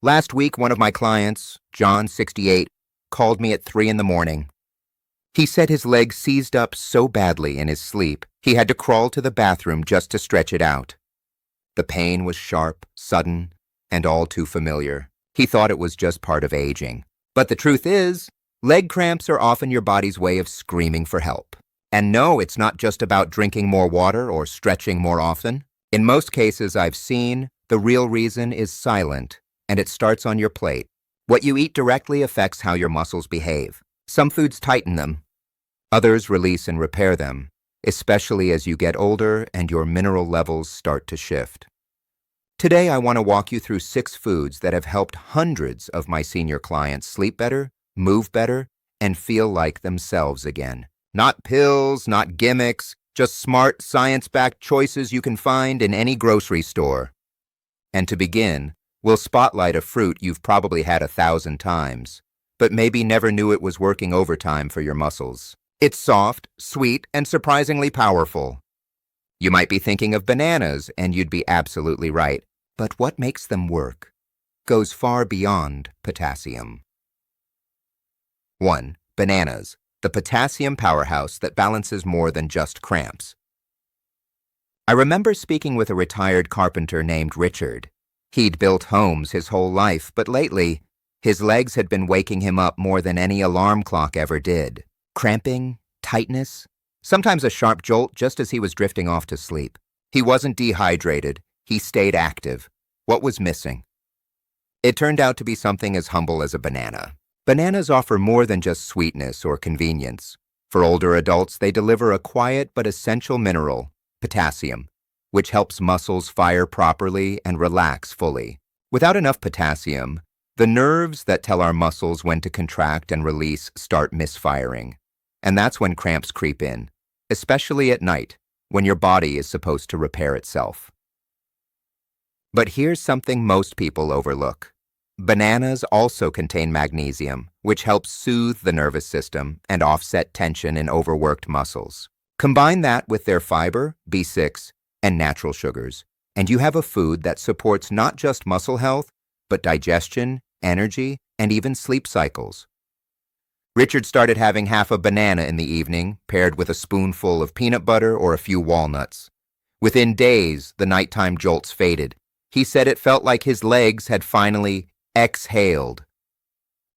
Last week, one of my clients, John, 68, called me at 3 in the morning. He said his leg seized up so badly in his sleep, he had to crawl to the bathroom just to stretch it out. The pain was sharp, sudden, and all too familiar. He thought it was just part of aging. But the truth is, leg cramps are often your body's way of screaming for help. And no, it's not just about drinking more water or stretching more often. In most cases I've seen, the real reason is silent, and it starts on your plate. What you eat directly affects how your muscles behave. Some foods tighten them. Others release and repair them, especially as you get older and your mineral levels start to shift. Today, I want to walk you through 6 foods that have helped hundreds of my senior clients sleep better, move better, and feel like themselves again. Not pills, not gimmicks, just smart, science-backed choices you can find in any grocery store. And to begin, we'll spotlight a fruit you've probably had 1,000 times, but maybe never knew it was working overtime for your muscles. It's soft, sweet, and surprisingly powerful. You might be thinking of bananas, and you'd be absolutely right. But what makes them work goes far beyond potassium. 1. Bananas, the potassium powerhouse that balances more than just cramps. I remember speaking with a retired carpenter named Richard. He'd built homes his whole life, but lately, his legs had been waking him up more than any alarm clock ever did. Cramping, tightness, sometimes a sharp jolt just as he was drifting off to sleep. He wasn't dehydrated, he stayed active. What was missing? It turned out to be something as humble as a banana. Bananas offer more than just sweetness or convenience. For older adults, they deliver a quiet but essential mineral, potassium, which helps muscles fire properly and relax fully. Without enough potassium, the nerves that tell our muscles when to contract and release start misfiring. And that's when cramps creep in, especially at night, when your body is supposed to repair itself. But here's something most people overlook. Bananas also contain magnesium, which helps soothe the nervous system and offset tension in overworked muscles. Combine that with their fiber, B6, and natural sugars, and you have a food that supports not just muscle health, but digestion, energy, and even sleep cycles. Richard started having half a banana in the evening, paired with a spoonful of peanut butter or a few walnuts. Within days, the nighttime jolts faded. He said it felt like his legs had finally exhaled.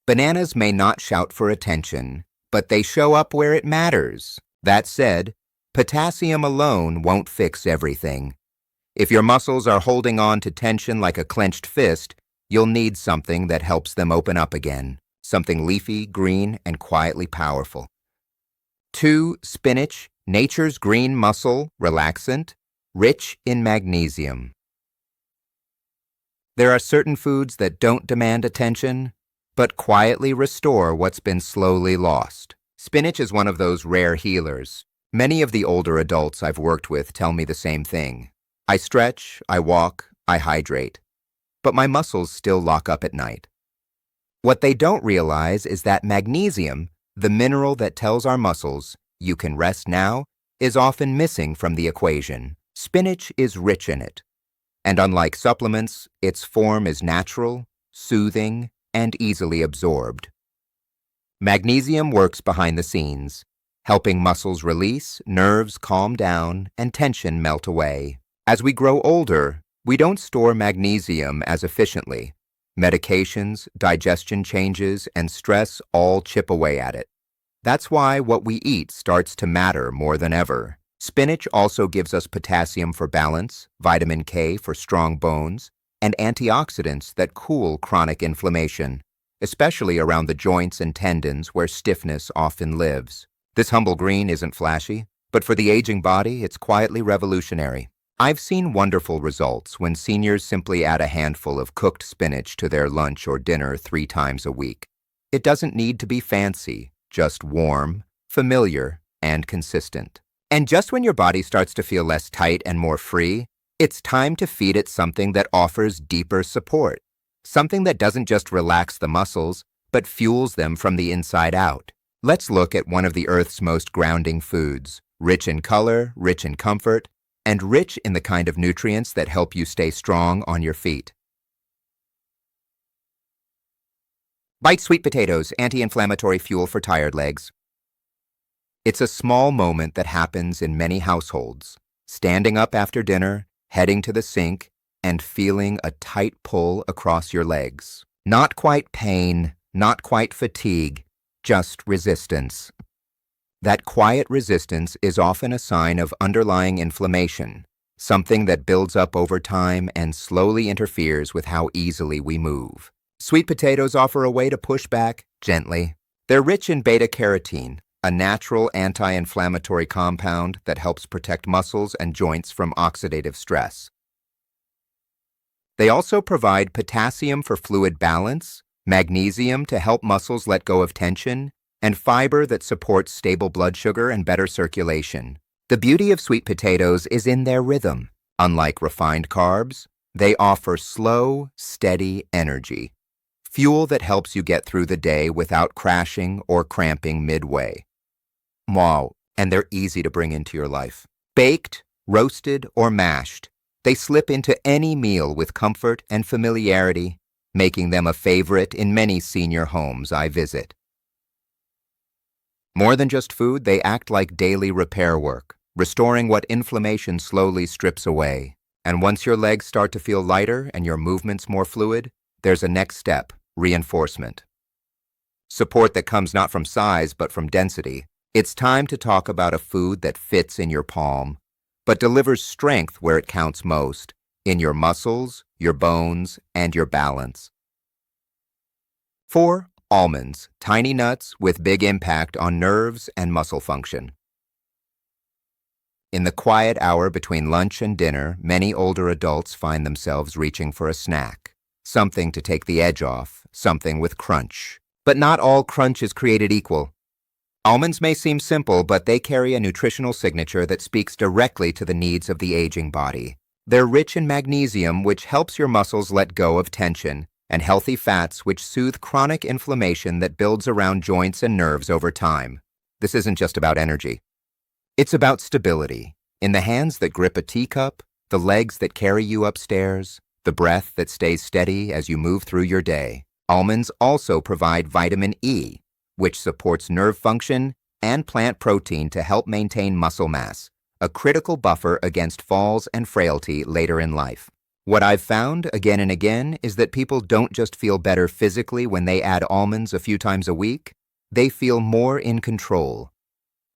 Bananas may not shout for attention, but they show up where it matters. That said, potassium alone won't fix everything. If your muscles are holding on to tension like a clenched fist, you'll need something that helps them open up again. Something leafy, green, and quietly powerful. 2. Spinach, nature's green muscle relaxant, rich in magnesium. There are certain foods that don't demand attention, but quietly restore what's been slowly lost. Spinach is one of those rare healers. Many of the older adults I've worked with tell me the same thing. I stretch, I walk, I hydrate, but my muscles still lock up at night. What they don't realize is that magnesium, the mineral that tells our muscles, you can rest now, is often missing from the equation. Spinach is rich in it. And unlike supplements, its form is natural, soothing, and easily absorbed. Magnesium works behind the scenes, helping muscles release, nerves calm down, and tension melt away. As we grow older, we don't store magnesium as efficiently. Medications, digestion changes, and stress all chip away at it. That's why what we eat starts to matter more than ever. Spinach also gives us potassium for balance, vitamin K for strong bones, and antioxidants that cool chronic inflammation, especially around the joints and tendons where stiffness often lives. This humble green isn't flashy, but for the aging body, it's quietly revolutionary. I've seen wonderful results when seniors simply add a handful of cooked spinach to their lunch or dinner 3 times a week. It doesn't need to be fancy, just warm, familiar, and consistent. And just when your body starts to feel less tight and more free, it's time to feed it something that offers deeper support. Something that doesn't just relax the muscles, but fuels them from the inside out. Let's look at one of the Earth's most grounding foods, rich in color, rich in comfort, and rich in the kind of nutrients that help you stay strong on your feet. Bite sweet potatoes, anti-inflammatory fuel for tired legs. It's a small moment that happens in many households. Standing up after dinner, heading to the sink, and feeling a tight pull across your legs. Not quite pain, not quite fatigue, just resistance. That quiet resistance is often a sign of underlying inflammation, something that builds up over time and slowly interferes with how easily we move. Sweet potatoes offer a way to push back gently. They're rich in beta-carotene, a natural anti-inflammatory compound that helps protect muscles and joints from oxidative stress. They also provide potassium for fluid balance, magnesium to help muscles let go of tension, and fiber that supports stable blood sugar and better circulation. The beauty of sweet potatoes is in their rhythm. Unlike refined carbs, they offer slow, steady energy, fuel that helps you get through the day without crashing or cramping midway. Wow, and they're easy to bring into your life. Baked, roasted, or mashed, they slip into any meal with comfort and familiarity, making them a favorite in many senior homes I visit. More than just food, they act like daily repair work, restoring what inflammation slowly strips away. And once your legs start to feel lighter and your movements more fluid, there's a next step, reinforcement. Support that comes not from size, but from density. It's time to talk about a food that fits in your palm, but delivers strength where it counts most, in your muscles, your bones, and your balance. 4. Almonds, tiny nuts with big impact on nerves and muscle function. In the quiet hour between lunch and dinner, many older adults find themselves reaching for a snack. Something to take the edge off, something with crunch. But not all crunch is created equal. Almonds may seem simple, but they carry a nutritional signature that speaks directly to the needs of the aging body. They're rich in magnesium, which helps your muscles let go of tension, and healthy fats, which soothe chronic inflammation that builds around joints and nerves over time. This isn't just about energy. It's about stability. In the hands that grip a teacup, the legs that carry you upstairs, the breath that stays steady as you move through your day. Almonds also provide vitamin E, which supports nerve function, and plant protein to help maintain muscle mass, a critical buffer against falls and frailty later in life. What I've found again and again is that people don't just feel better physically when they add almonds a few times a week, they feel more in control.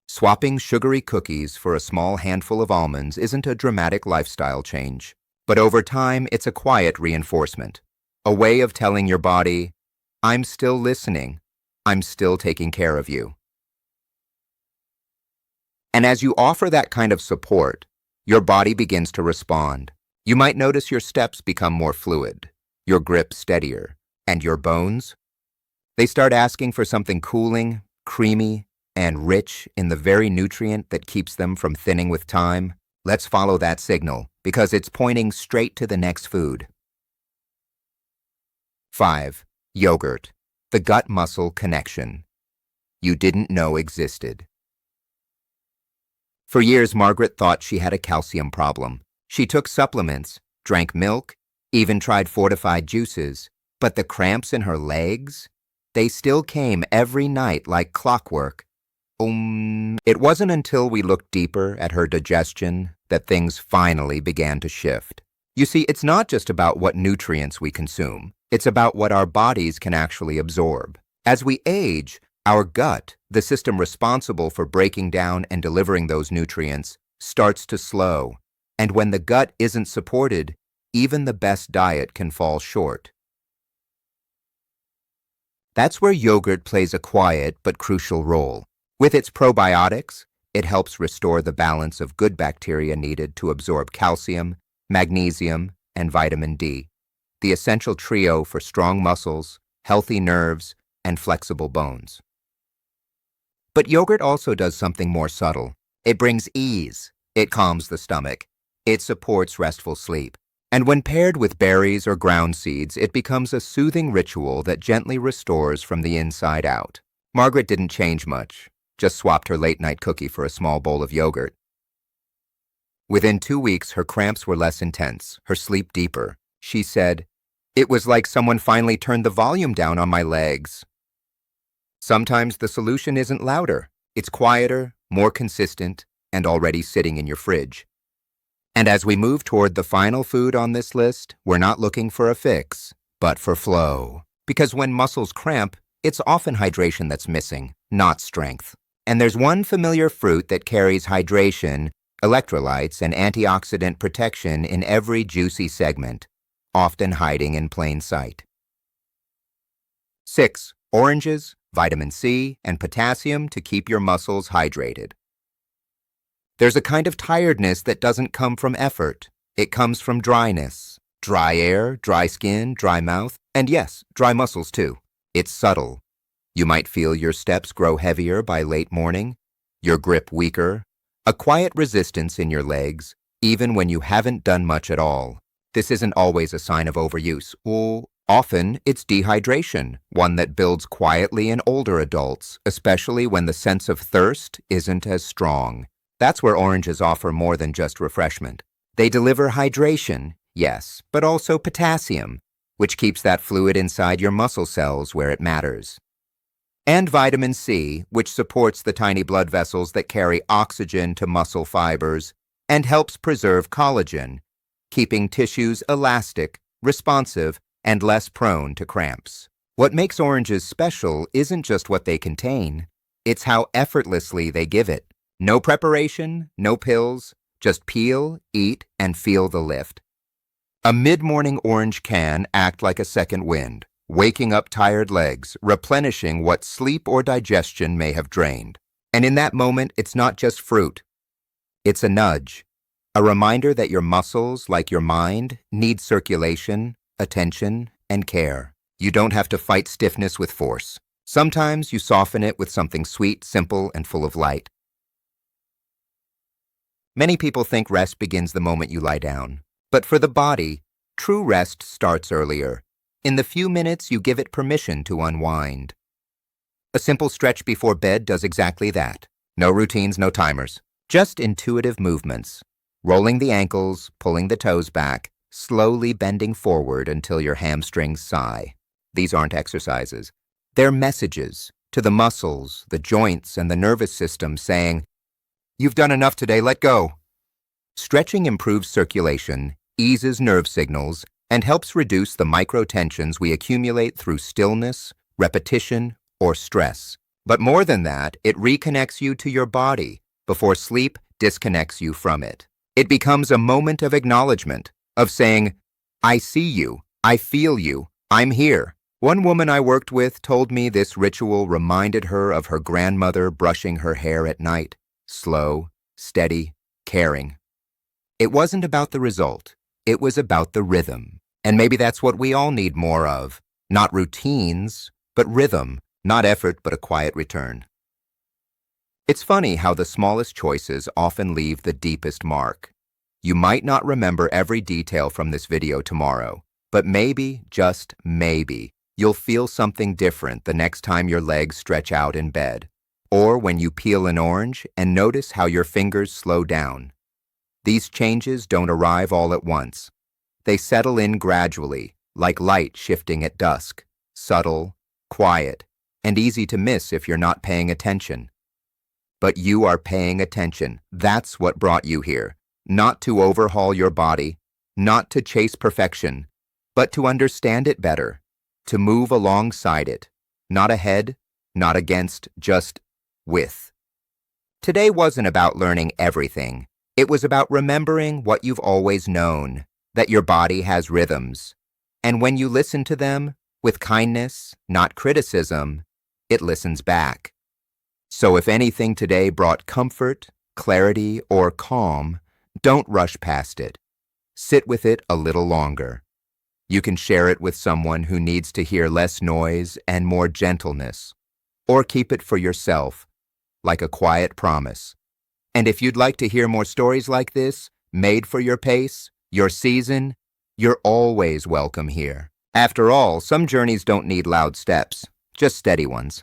Swapping sugary cookies for a small handful of almonds isn't a dramatic lifestyle change, but over time it's a quiet reinforcement, a way of telling your body, I'm still listening. I'm still taking care of you. And as you offer that kind of support, your body begins to respond. You might notice your steps become more fluid, your grip steadier, and your bones, they start asking for something cooling, creamy, and rich in the very nutrient that keeps them from thinning with time. Let's follow that signal, because it's pointing straight to the next food. 5. Yogurt. The gut-muscle connection you didn't know existed. For years, Margaret thought she had a calcium problem. She took supplements, drank milk, even tried fortified juices, but the cramps in her legs, they still came every night like clockwork. It wasn't until we looked deeper at her digestion that things finally began to shift. You see, it's not just about what nutrients we consume. It's about what our bodies can actually absorb. As we age, our gut, the system responsible for breaking down and delivering those nutrients, starts to slow. And when the gut isn't supported, even the best diet can fall short. That's where yogurt plays a quiet but crucial role. With its probiotics, it helps restore the balance of good bacteria needed to absorb calcium, magnesium, and vitamin D, the essential trio for strong muscles, healthy nerves, and flexible bones. But yogurt also does something more subtle. It brings ease. It calms the stomach. It supports restful sleep. And when paired with berries or ground seeds, it becomes a soothing ritual that gently restores from the inside out. Margaret didn't change much, just swapped her late-night cookie for a small bowl of yogurt. Within 2 weeks, her cramps were less intense, her sleep deeper. She said, It was like someone finally turned the volume down on my legs. Sometimes the solution isn't louder. It's quieter, more consistent, and already sitting in your fridge. And as we move toward the final food on this list, we're not looking for a fix, but for flow. Because when muscles cramp, it's often hydration that's missing, not strength. And there's one familiar fruit that carries hydration, electrolytes, and antioxidant protection in every juicy segment, often hiding in plain sight. 6. Oranges, vitamin C, and potassium to keep your muscles hydrated. There's a kind of tiredness that doesn't come from effort. It comes from dryness. Dry air, dry skin, dry mouth, and yes, dry muscles too. It's subtle. You might feel your steps grow heavier by late morning, your grip weaker, a quiet resistance in your legs, even when you haven't done much at all. This isn't always a sign of overuse. Often it's dehydration, one that builds quietly in older adults, especially when the sense of thirst isn't as strong. That's where oranges offer more than just refreshment. They deliver hydration, yes, but also potassium, which keeps that fluid inside your muscle cells where it matters. And vitamin C, which supports the tiny blood vessels that carry oxygen to muscle fibers and helps preserve collagen, keeping tissues elastic, responsive, and less prone to cramps. What makes oranges special isn't just what they contain, it's how effortlessly they give it. No preparation, no pills, just peel, eat, and feel the lift. A mid-morning orange can act like a second wind, waking up tired legs, replenishing what sleep or digestion may have drained. And in that moment, it's not just fruit. It's a nudge, a reminder that your muscles, like your mind, need circulation, attention, and care. You don't have to fight stiffness with force. Sometimes you soften it with something sweet, simple, and full of light. Many people think rest begins the moment you lie down. But for the body, true rest starts earlier. In the few minutes you give it permission to unwind. A simple stretch before bed does exactly that. No routines, no timers. Just intuitive movements. Rolling the ankles, pulling the toes back, slowly bending forward until your hamstrings sigh. These aren't exercises. They're messages to the muscles, the joints, and the nervous system saying, "You've done enough today, let go." Stretching improves circulation, eases nerve signals, and helps reduce the micro-tensions we accumulate through stillness, repetition, or stress. But more than that, it reconnects you to your body before sleep disconnects you from it. It becomes a moment of acknowledgement, of saying, "I see you, I feel you, I'm here." One woman I worked with told me this ritual reminded her of her grandmother brushing her hair at night, slow, steady, caring. It wasn't about the result, it was about the rhythm. And maybe that's what we all need more of. Not routines, but rhythm, not effort, but a quiet return. It's funny how the smallest choices often leave the deepest mark. You might not remember every detail from this video tomorrow, but maybe, just maybe, you'll feel something different the next time your legs stretch out in bed, or when you peel an orange and notice how your fingers slow down. These changes don't arrive all at once. They settle in gradually, like light shifting at dusk, subtle, quiet, and easy to miss if you're not paying attention. But you are paying attention. That's what brought you here. Not to overhaul your body, not to chase perfection, but to understand it better, to move alongside it, not ahead, not against, just with. Today wasn't about learning everything. It was about remembering what you've always known, that your body has rhythms. And when you listen to them, with kindness, not criticism, it listens back. So if anything today brought comfort, clarity, or calm, don't rush past it. Sit with it a little longer. You can share it with someone who needs to hear less noise and more gentleness, or keep it for yourself, like a quiet promise. And if you'd like to hear more stories like this, made for your pace, your season, you're always welcome here. After all, some journeys don't need loud steps, just steady ones.